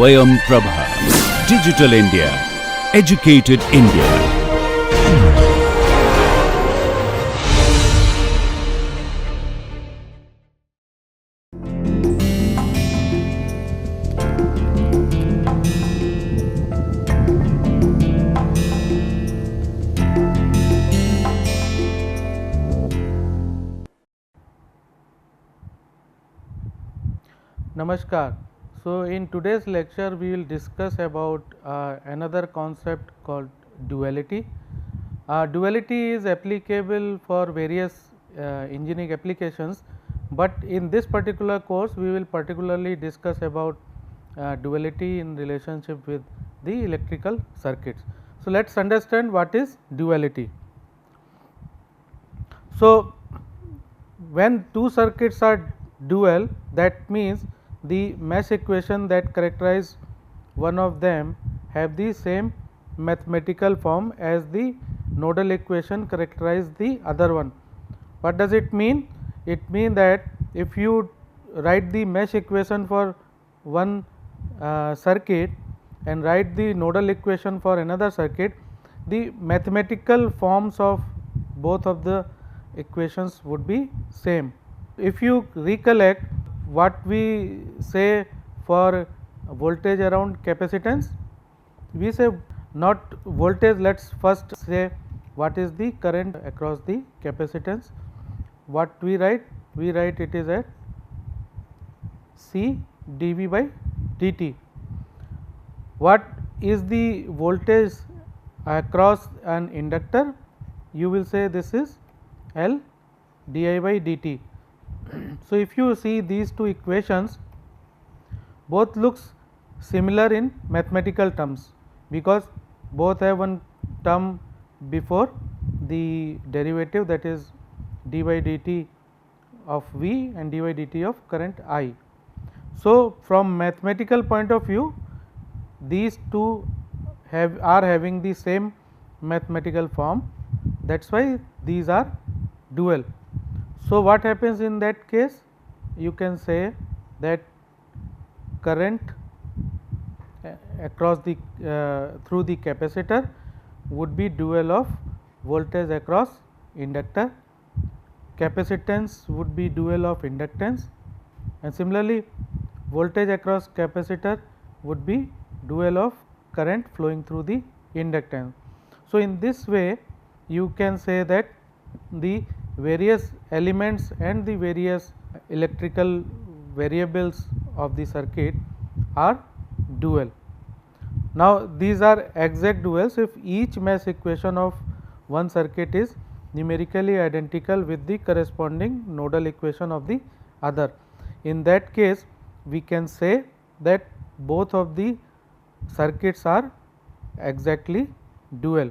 Swayam Prabha. Digital India. Educated India. Namaskar. So, in today's lecture we will discuss about another concept called duality. Duality is applicable for various engineering applications, but in this particular course we will particularly discuss about duality in relationship with the electrical circuits. So, let us understand what is duality. So, when two circuits are dual, that means the mesh equation that characterize one of them have the same mathematical form as the nodal equation characterize the other one. What does it mean? It means that if you write the mesh equation for one circuit and write the nodal equation for another circuit, the mathematical forms of both of the equations would be same. If you recollect what we say for voltage around capacitance, we say not voltage, let us first say what is the current across the capacitance. What we write? We write it is at C dV by dt. What is the voltage across an inductor? You will say this is L di by dt. So, if you see these two equations, both looks similar in mathematical terms, because both have one term before the derivative, that is d by dt of V and d by dt of current I. So, from mathematical point of view, these two are having the same mathematical form, that is why these are dual. So, what happens in that case? You can say that current across the through the capacitor would be dual of voltage across inductor, capacitance would be dual of inductance, and similarly voltage across capacitor would be dual of current flowing through the inductance. So, in this way you can say that the various elements and the various electrical variables of the circuit are dual. Now, these are exact duals if each mesh equation of one circuit is numerically identical with the corresponding nodal equation of the other. In that case, we can say that both of the circuits are exactly dual.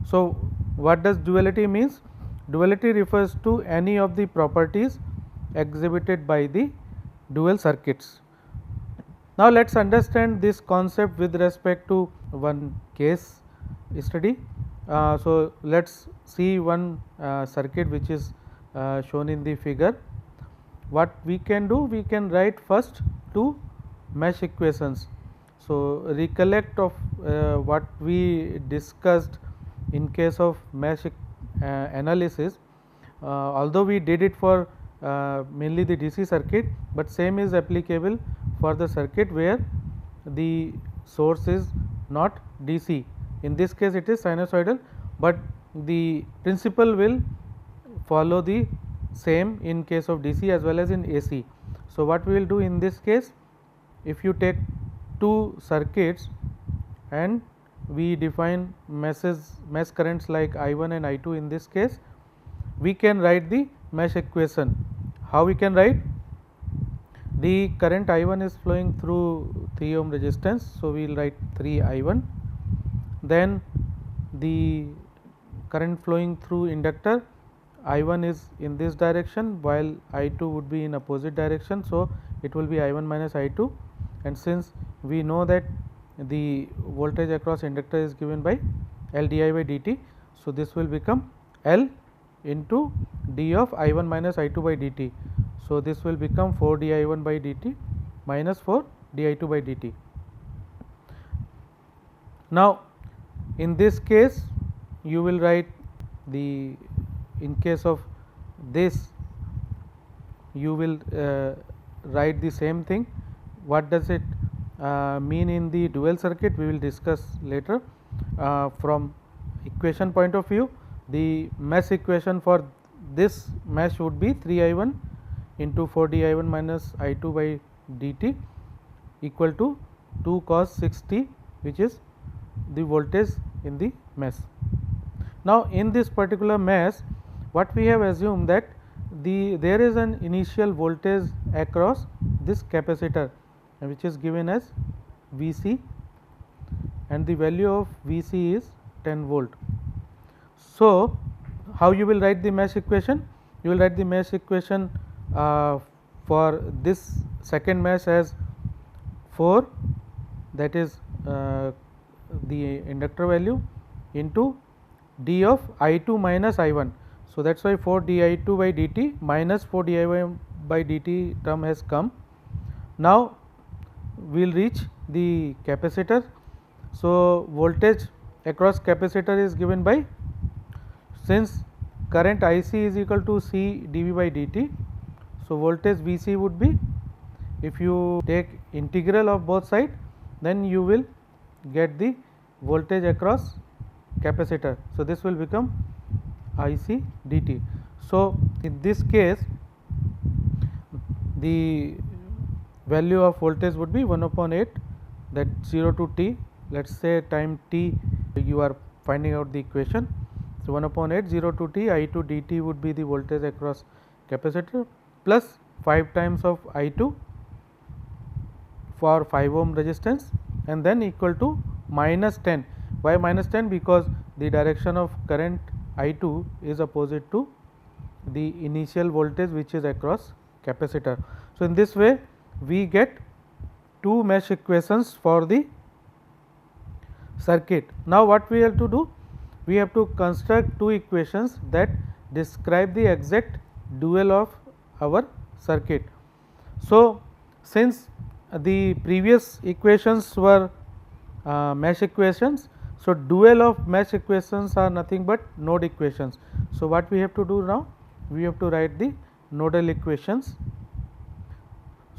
So, what does duality means? Duality refers to any of the properties exhibited by the dual circuits. Now, let us understand this concept with respect to one case study. So, let us see one circuit which is shown in the figure. What we can do? We can write first two mesh equations. So, recollect of what we discussed in case of mesh analysis, although we did it for mainly the DC circuit, but same is applicable for the circuit where the source is not DC. In this case it is sinusoidal, but the principle will follow the same in case of DC as well as in AC. So, what we will do in this case, if you take two circuits and we define mesh currents like I1 and I2 in this case, we can write the mesh equation. How we can write? The current I1 is flowing through 3 ohm resistance. So, we will write 3 I1, then the current flowing through inductor I1 is in this direction while I2 would be in opposite direction. So, it will be I1 minus I2, and since we know that the voltage across inductor is given by L di by dt. So, this will become L into d of I1 minus I2 by dt. So, this will become 4 di1 by dt minus 4 di2 by dt. Now, in this case you will write the, in case of this you will write the same thing. What does it mean in the dual circuit, we will discuss later. From equation point of view, the mesh equation for this mesh would be 3I1 into 4dI1 minus I2 by dt equal to 2 cos 6t, which is the voltage in the mesh. Now, in this particular mesh, what we have assumed that there is an initial voltage across this capacitor, which is given as Vc, and the value of Vc is 10 volt. So, how you will write the mesh equation? You will write the mesh equation for this second mesh as 4, that is the inductor value, into d of I2 minus I1. So, that is why 4 di2 by dt minus 4 di1 by dt term has come. Now, we will reach the capacitor. So, voltage across capacitor is given by, since current IC is equal to C dV by dt. So, voltage Vc would be, if you take integral of both sides, then you will get the voltage across capacitor. So, this will become IC dt. So, in this case the value of voltage would be 1 upon 8, that 0 to t, let us say time t you are finding out the equation. So, 1 upon 8 0 to t I2 dt would be the voltage across capacitor, plus 5 times of I2 for 5 ohm resistance, and then equal to minus 10. Why minus 10? Because the direction of current I2 is opposite to the initial voltage which is across capacitor. So, in this way we get two mesh equations for the circuit. Now, what we have to do? We have to construct two equations that describe the exact dual of our circuit. So, since the previous equations were mesh equations, so dual of mesh equations are nothing but node equations. So, what we have to do now? We have to write the nodal equations.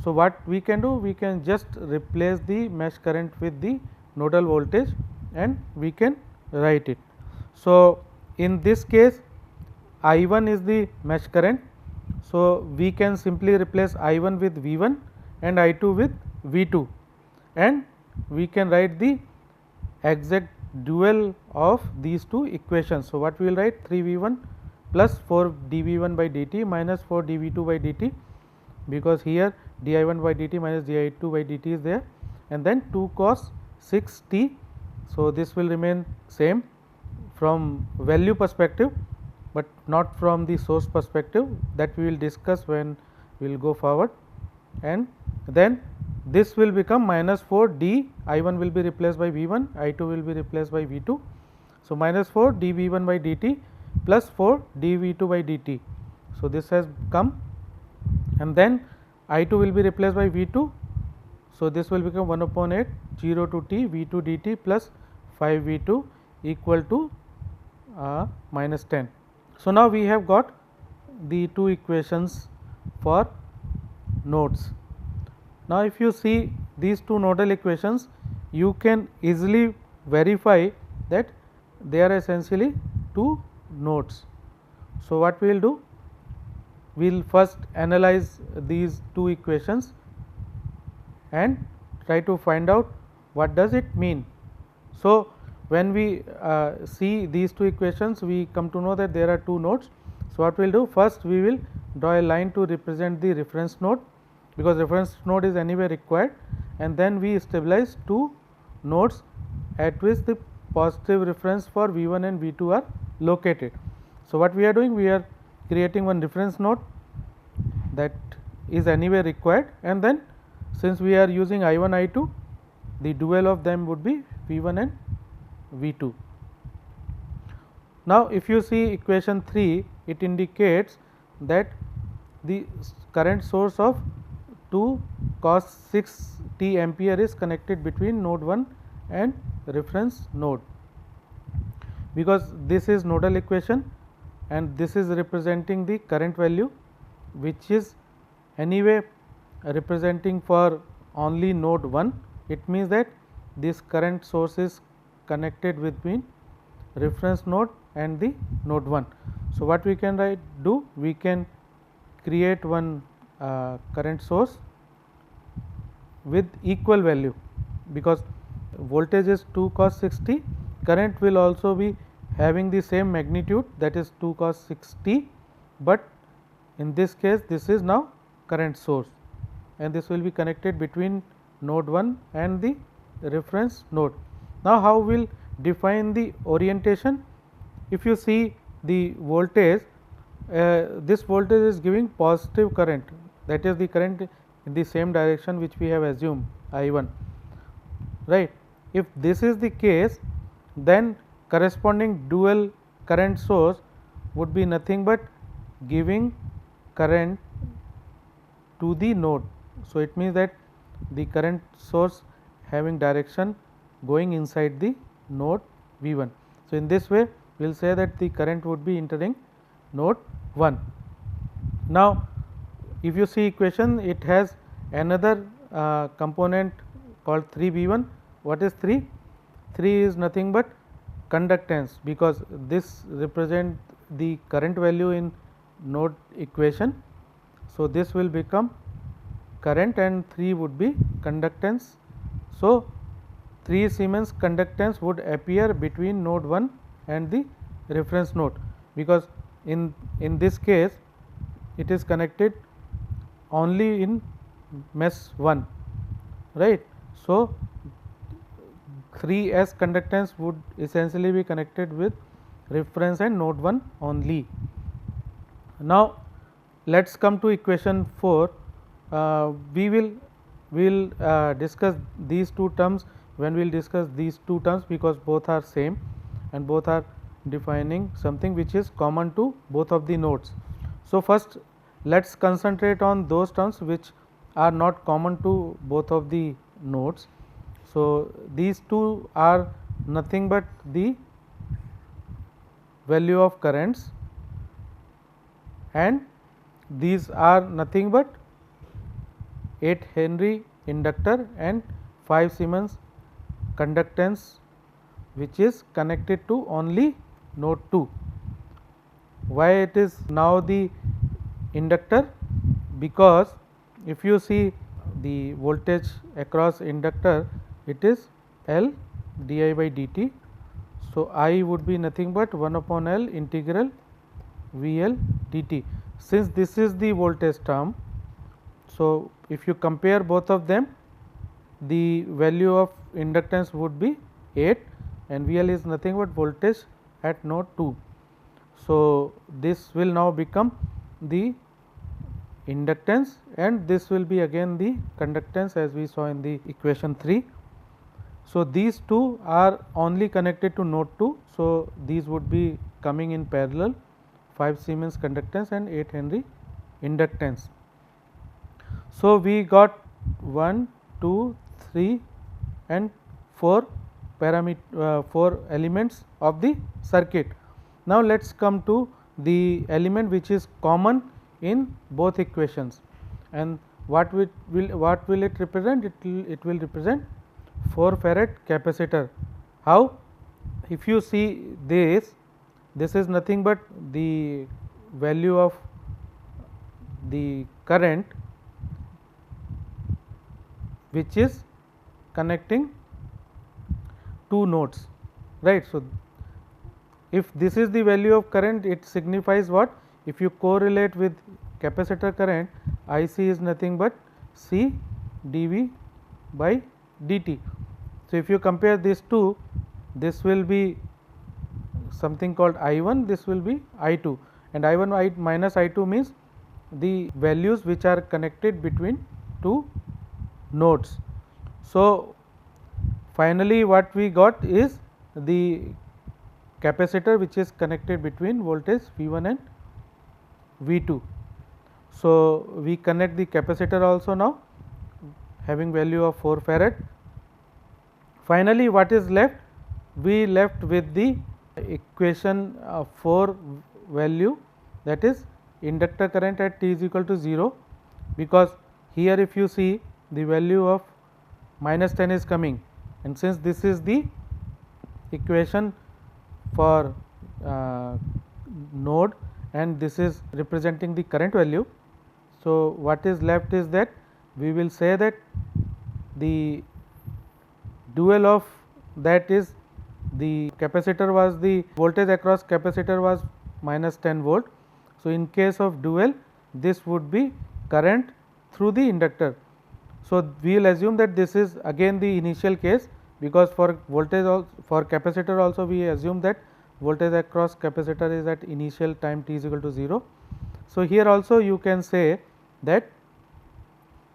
So, what we can do? We can just replace the mesh current with the nodal voltage and we can write it. So, in this case I1 is the mesh current. So, we can simply replace I1 with V1 and I2 with V2, and we can write the exact dual of these two equations. So, what we will write? 3V1 plus 4 dV1 by dt minus 4 dV2 by dt, because here di1 by dt minus di2 by dt is there, and then 2 cos 6t. So, this will remain same from value perspective, but not from the source perspective, that we will discuss when we will go forward. And then this will become minus 4 d, I1 will be replaced by V1, I2 will be replaced by V2. So, minus 4 dV1 by dt plus 4 dV2 by dt. So, this has come, and then I2 will be replaced by V2. So, this will become 1 upon 8 0 to t V2 dt plus 5 V2 equal to minus 10. So, now we have got the two equations for nodes. Now, if you see these two nodal equations, you can easily verify that they are essentially two nodes. So, what we will do? We will first analyze these two equations and try to find out what does it mean. So, when we see these two equations, we come to know that there are two nodes. So, what we will do? First, we will draw a line to represent the reference node, because reference node is anyway required, and then we stabilize two nodes at which the positive reference for V1 and V2 are located. So, what we are doing? We are creating one reference node that is anyway required, and then since we are using I1 I2, the dual of them would be V1 and V2. Now, if you see equation 3, it indicates that the current source of 2 cos 6 t ampere is connected between node 1 and reference node, because this is nodal equation and this is representing the current value, which is anyway representing for only node 1. It means that this current source is connected between reference node and the node 1. So, what we can do, we can create one current source with equal value, because voltage is 2 cos 60, current will also be having the same magnitude, that is 2 cos 60, but in this case this is now current source and this will be connected between node 1 and the reference node. Now, how we will define the orientation? If you see the voltage, this voltage is giving positive current, that is the current in the same direction which we have assumed I1, right. If this is the case, then corresponding dual current source would be nothing but giving current to the node. So, it means that the current source having direction going inside the node V1. So, in this way we will say that the current would be entering node 1. Now, if you see equation, it has another component called 3V1. What is 3? 3 is nothing but conductance, because this represent the current value in node equation. So, this will become current and 3 would be conductance. So, 3 Siemens conductance would appear between node 1 and the reference node, because in this case it is connected only in mesh 1, right. So, 3S conductance would essentially be connected with reference and node 1 only. Now, let us come to equation 4. We will discuss these two terms when we will discuss these two terms, because both are same and both are defining something which is common to both of the nodes. So, first let us concentrate on those terms which are not common to both of the nodes. So, these two are nothing but the value of currents, and these are nothing but 8 Henry inductor and 5 Siemens conductance, which is connected to only node 2. Why it is now the inductor? Because if you see the voltage across inductor, it is L di by dt. So, I would be nothing but 1 upon L integral V L dt. Since this is the voltage term, so if you compare both of them, the value of inductance would be 8 and V L is nothing but voltage at node 2. So, this will now become the inductance and this will be again the conductance, as we saw in the equation 3. So, these two are only connected to node 2. So, these would be coming in parallel, 5 Siemens conductance and 8 Henry inductance. So, we got 1, 2, 3 and 4 elements of the circuit. Now, let us come to the element which is common in both equations, and what will it represent? It will represent 4 farad capacitor. How? If you see this is nothing but the value of the current which is connecting two nodes, right. So, if this is the value of current, it signifies what? If you correlate with capacitor current, IC is nothing but C dV by dt. So, if you compare these two, this will be something called I1, this will be I2, and I1 minus I2 means the values which are connected between two nodes. So, finally, what we got is the capacitor which is connected between voltage V1 and V2. So, we connect the capacitor also now having value of 4 farad. Finally, what is left? We left with the equation 4 value, that is inductor current at t is equal to 0, because here if you see the value of minus 10 is coming, and since this is the equation for node and this is representing the current value. So, what is left is that we will say that the dual of that is the capacitor was the voltage across capacitor was minus 10 volt. So, in case of dual, this would be current through the inductor. So, we will assume that this is again the initial case, because for voltage also, for capacitor also we assume that voltage across capacitor is at initial time t is equal to 0. So, here also you can say that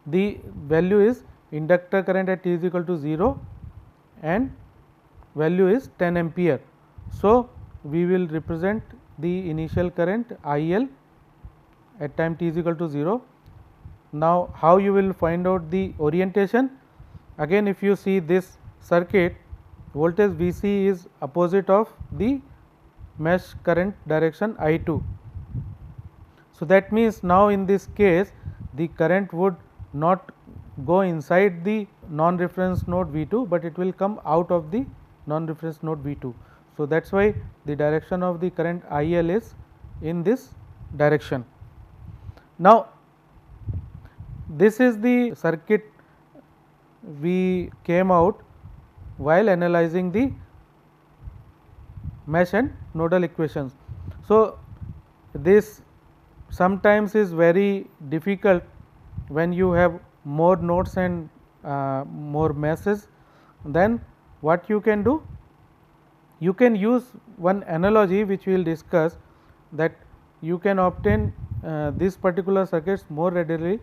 the value is inductor current at t is equal to 0 and value is 10 ampere. So, we will represent the initial current IL at time t is equal to 0. Now, how you will find out the orientation? Again, if you see this circuit, voltage Vc is opposite of the mesh current direction I2. So, that means now in this case the current would not go inside the non-reference node V2, but it will come out of the non-reference node V2. So, that is why the direction of the current IL is in this direction. Now, this is the circuit we came out while analyzing the mesh and nodal equations. So, this sometimes is very difficult when you have more nodes and more meshes. Then what you can do? You can use one analogy which we will discuss, that you can obtain this particular circuits more readily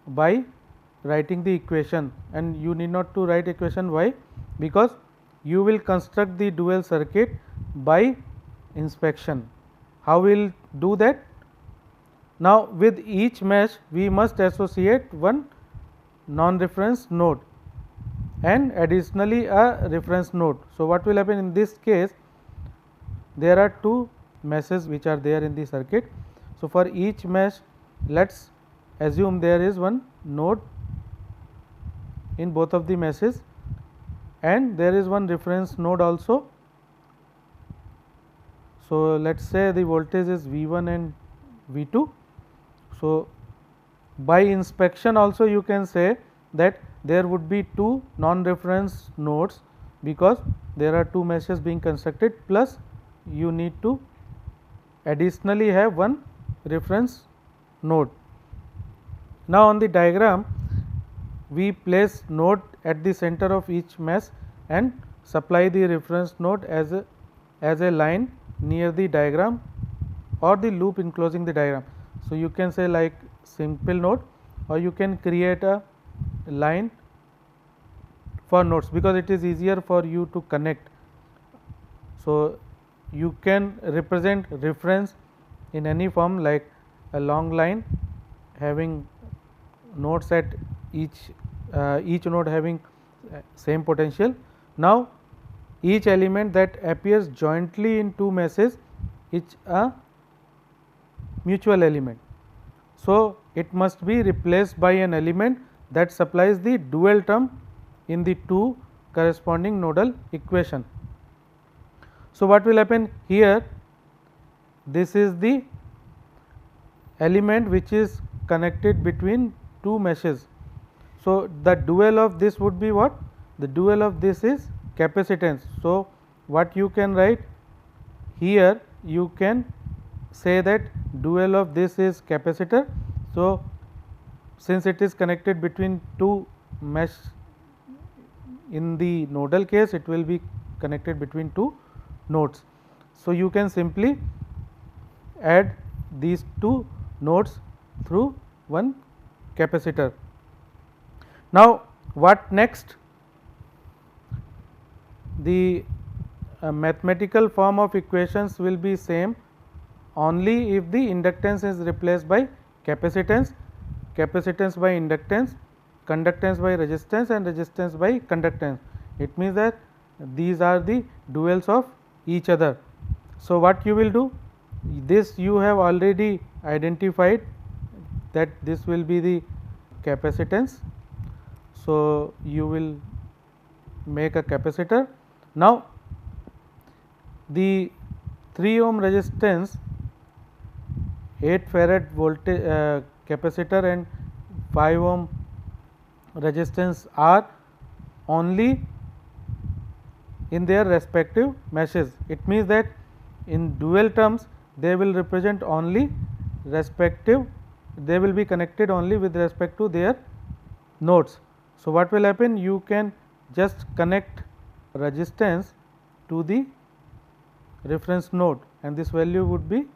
by writing the equation, and you need not to write equation. Why? Because you will construct the dual circuit by inspection. How will do that? Now, with each mesh we must associate one non-reference node and additionally a reference node. So, what will happen in this case? There are two meshes which are there in the circuit. So, for each mesh, let us assume there is one node in both of the meshes and there is one reference node also. So, let us say the voltage is V1 and V2. So, by inspection also you can say that there would be two non-reference nodes, because there are two meshes being constructed, plus you need to additionally have one reference node. Now, on the diagram we place node at the center of each mesh and supply the reference node as a line near the diagram or the loop enclosing the diagram. So, you can say like simple node, or you can create a line for nodes, because it is easier for you to connect. So, you can represent reference in any form, like a long line having nodes at each node having same potential. Now, each element that appears jointly in two meshes is a mutual element. So, it must be replaced by an element that supplies the dual term in the two corresponding nodal equation. So, what will happen here? This is the element which is connected between two meshes. So, the dual of this would be what? The dual of this is capacitance. So, what you can write here? You can say that dual of this is capacitor. So, since it is connected between two mesh, in the nodal case it will be connected between two nodes. So, you can simply add these two nodes through one capacitor. Now, what next? The mathematical form of equations will be same only if the inductance is replaced by capacitance, capacitance by inductance, conductance by resistance and resistance by conductance. It means that these are the duals of each other. So, what you will do, this you have already identified that this will be the capacitance. So, you will make a capacitor. Now, the 3 ohm resistance, 8 farad voltage capacitor and 5 ohm resistance are only in their respective meshes. It means that in dual terms they will represent only respective, they will be connected only with respect to their nodes. So, what will happen, you can just connect resistance to the reference node, and this value would be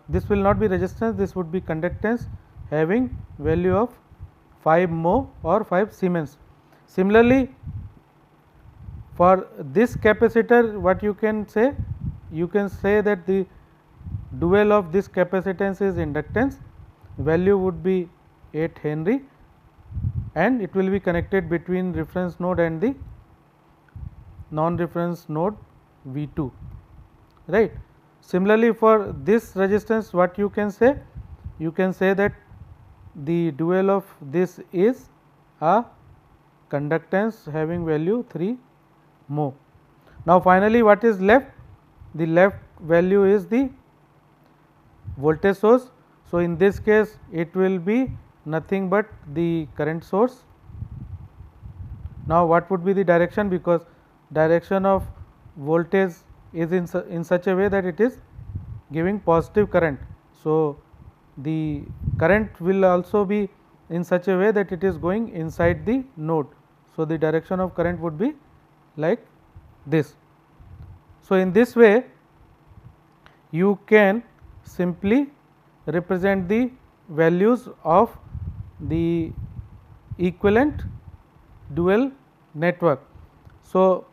this will not be resistance, this would be conductance having value of 5 mho or 5 Siemens. Similarly, for this capacitor, what you can say? You can say that the dual of this capacitance is inductance, value would be 8 Henry, and it will be connected between reference node and the non-reference node V2, right. Similarly, for this resistance, what you can say? You can say that the dual of this is a conductance having value 3 mho. Now, finally, what is left? The left value is the voltage source. So, in this case it will be nothing but the current source. Now, what would be the direction? Because direction of voltage is in such a way that it is giving positive current. So, the current will also be in such a way that it is going inside the node. So, the direction of current would be like this. So, in this way you can simply represent the values of the equivalent dual network. So,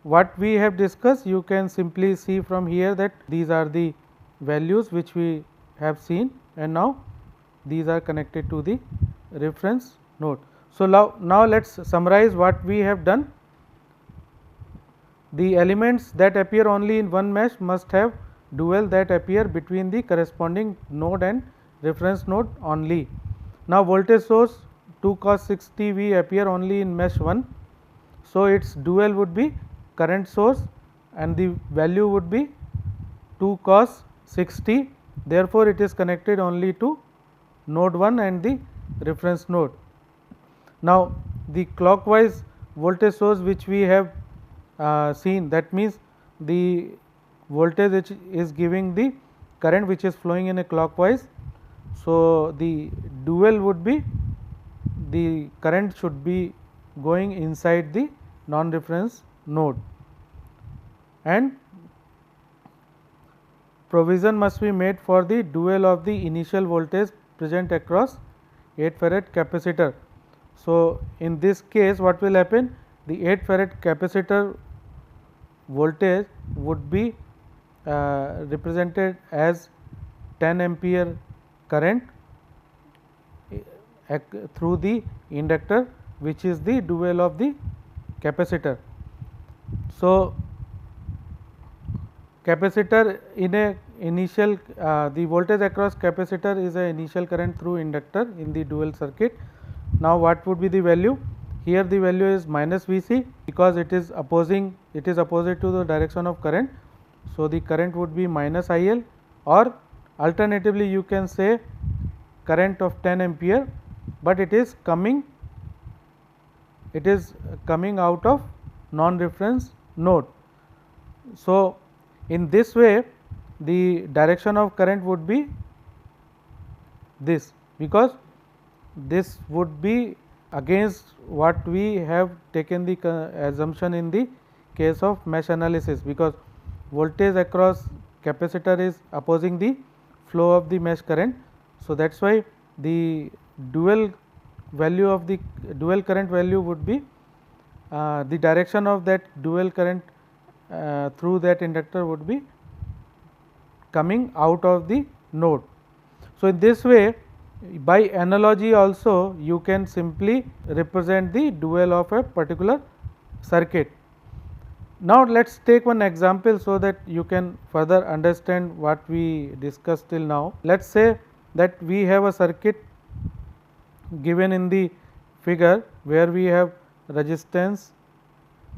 what we have discussed, you can simply see from here that these are the values which we have seen, and now these are connected to the reference node. So, now let us summarize what we have done. The elements that appear only in one mesh must have dual that appear between the corresponding node and reference node only. Now, voltage source 2 cos 60 V appear only in mesh 1. So, its dual would be current source and the value would be 2 cos 60. Therefore, it is connected only to node 1 and the reference node. Now, the clockwise voltage source which we have seen, that means the voltage which is giving the current which is flowing in a clockwise. So, the dual would be the current should be going inside the non-reference node, and provision must be made for the dual of the initial voltage present across 8 farad capacitor. So, in this case what will happen, the 8 farad capacitor voltage would be represented as 10 ampere current through the inductor, which is the dual of the capacitor. So, capacitor in a initial the voltage across capacitor is a initial current through inductor in the dual circuit. Now, what would be the value? Here the value is minus Vc, because it is opposite to the direction of current. So, the current would be minus IL, or alternatively you can say current of 10 ampere, but it is coming out of non-reference node. So, in this way the direction of current would be this, because this would be against what we have taken the assumption in the case of mesh analysis, because voltage across capacitor is opposing the flow of the mesh current. So, that is why the dual value of the dual current value would be the direction of that dual current through that inductor would be coming out of the node. So, in this way, by analogy also you can simply represent the dual of a particular circuit. Now, let us take one example so that you can further understand what we discussed till now. Let us say that we have a circuit given in the figure where we have resistance,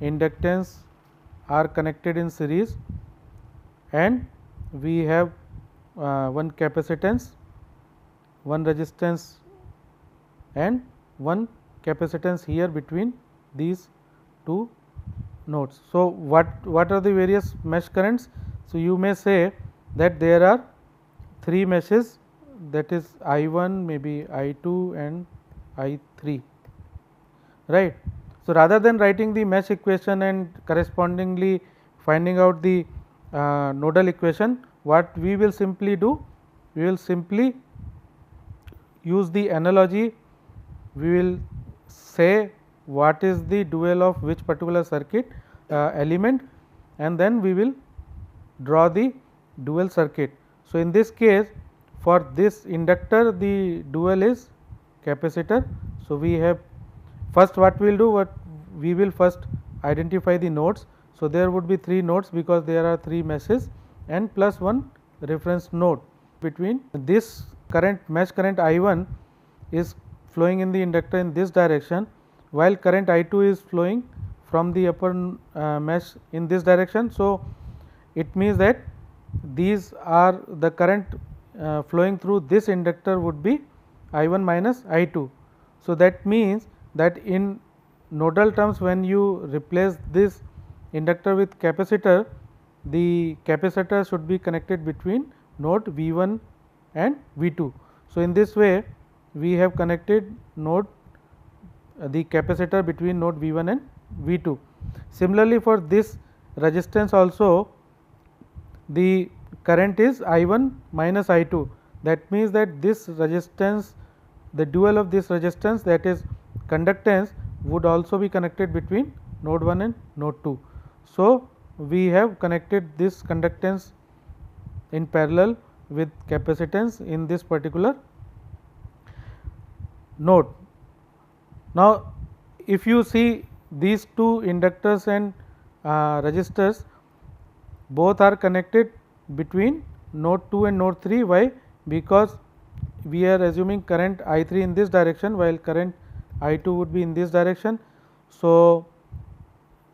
inductance are connected in series, and we have one capacitance, one resistance and one capacitance here between these two nodes. So, what are the various mesh currents? So, you may say that there are 3 meshes, that is I1, maybe I2 and I3, right. So, rather than writing the mesh equation and correspondingly finding out the nodal equation, what we will simply do? We will simply use the analogy. We will say what is the dual of which particular circuit element, and then we will draw the dual circuit. So, in this case, for this inductor the dual is capacitor. So, we have first what we will do, what we will first identify the nodes. So, there would be 3 nodes because there are 3 meshes and plus one reference node. Between this current, mesh current I1 is flowing in the inductor in this direction, while current I2 is flowing from the upper mesh in this direction. So, it means that these are the current flowing through this inductor would be I1 minus I2. So, that means that in nodal terms, when you replace this inductor with capacitor, the capacitor should be connected between node V1 and V2. So, in this way we have connected node the capacitor between node V1 and V2. Similarly, for this resistance also the current is I1 minus I2. That means that this resistance, the dual of this resistance, that is conductance, would also be connected between node 1 and node 2. So, we have connected this conductance in parallel with capacitance in this particular node. Now, if you see these two inductors and resistors, both are connected between node 2 and node 3. Why? Because we are assuming current I3 in this direction, while current I2 would be in this direction. So,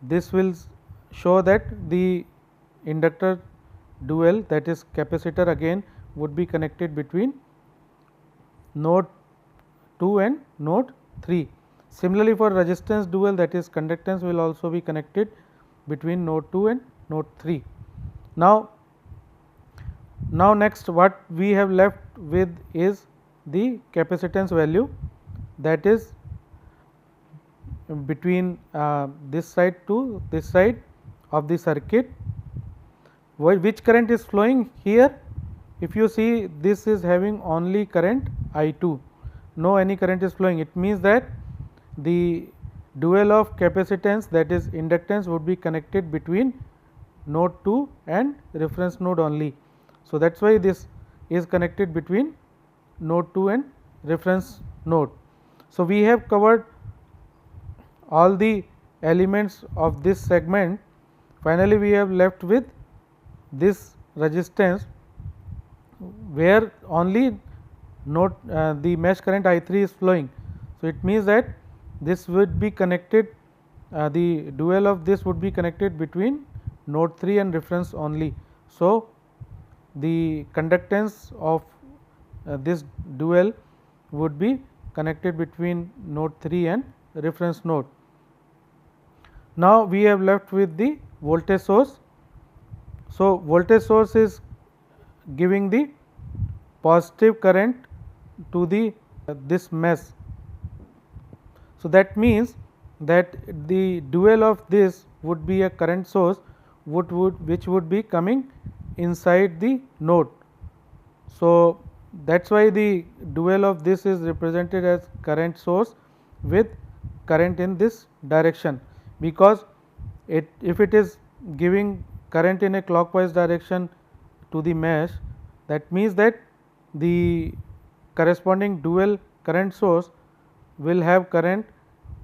this will show that the inductor dual, that is capacitor, again would be connected between node 2 and node 3. Similarly, for resistance dual, that is conductance, will also be connected between node 2 and node 3. Now, next what we have left with is the capacitance value, that is between this side to this side of the circuit. Which current is flowing here? If you see, this is having only current I2, no any current is flowing. It means that the dual of capacitance, that is inductance, would be connected between node 2 and reference node only. So, that is why this is connected between node 2 and reference node. So, we have covered all the elements of this segment. Finally, we have left with this resistance where only node the mesh current I3 is flowing. So, it means that this would be connected, the dual of this would be connected between node 3 and reference only. So, the conductance of this dual would be connected between node 3 and reference node. Now, we have left with the voltage source. So, voltage source is giving the positive current to the this mesh. So, that means that the dual of this would be a current source which would be coming inside the node. So, that is why the dual of this is represented as current source with current in this direction, because if it is giving current in a clockwise direction to the mesh, that means that the corresponding dual current source will have current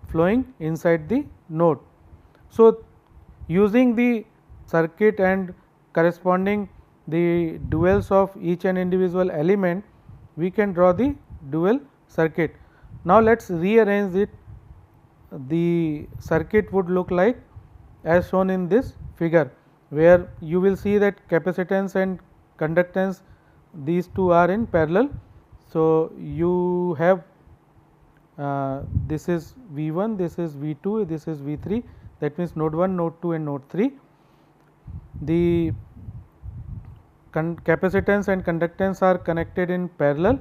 flowing inside the node. So, using the circuit and corresponding the duals of each and individual element, we can draw the dual circuit. Now, let us rearrange it. The circuit would look like as shown in this figure, where you will see that capacitance and conductance, these two are in parallel. So, you have this is V1, this is V2, this is V3, that means node 1, node 2 and node 3. The capacitance and conductance are connected in parallel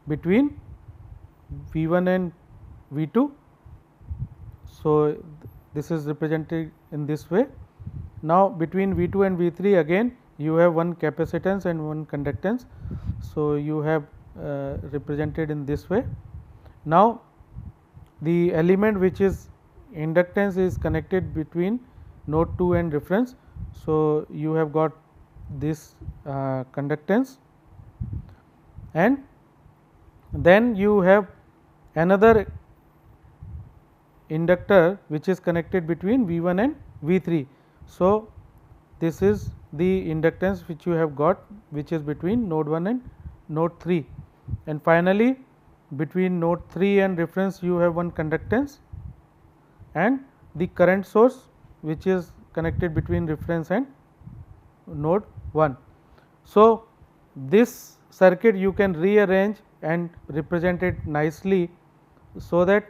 between V1 and V2. So, this is represented in this way. Now, between V2 and V3 again you have one capacitance and one conductance. So, you have represented in this way. Now, the element which is inductance is connected between node 2 and reference. So, you have got this conductance, and then you have another inductor which is connected between V1 and V3. So, this is the inductance which you have got, which is between node 1 and node 3, and finally, between node 3 and reference you have one conductance and the current source which is connected between reference and node 1. So, this circuit you can rearrange and represent it nicely, so that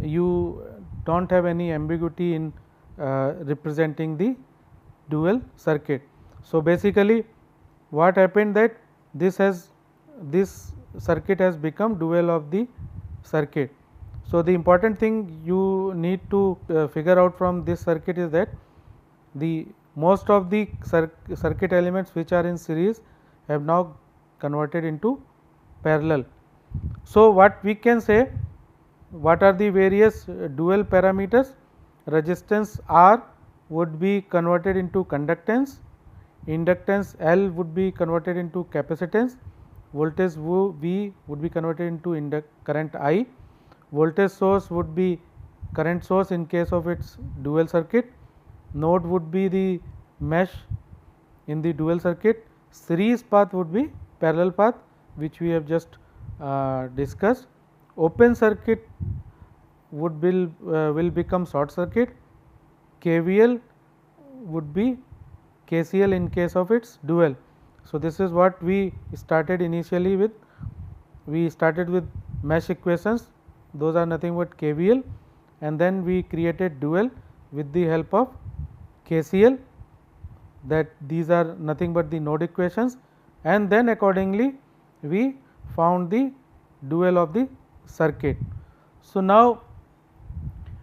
you do not have any ambiguity in representing the dual circuit. So, basically what happened that this circuit has become dual of the circuit. So, the important thing you need to figure out from this circuit is that the most of the circuit elements which are in series have now converted into parallel. So, what we can say, what are the various dual parameters? Resistance R would be converted into conductance, inductance L would be converted into capacitance, voltage V would be converted into current I, voltage source would be current source in case of its dual circuit, node would be the mesh in the dual circuit, series path would be parallel path which we have just discussed, open circuit would will become short circuit, KVL would be KCL in case of its dual. So, this is what we started initially with. We started with mesh equations, those are nothing but KVL, and then we created dual with the help of KCL, that these are nothing but the node equations, and then accordingly we found the dual of the circuit. So, now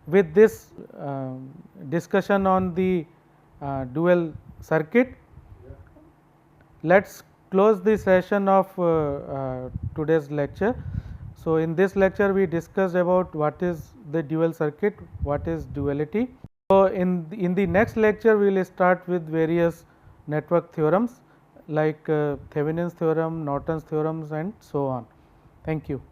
with this discussion on the dual circuit, let us close the session of today's lecture. So, in this lecture we discussed about what is the dual circuit, what is duality. So, in the next lecture we will start with various network theorems like Thevenin's theorem, Norton's theorems and so on. Thank you.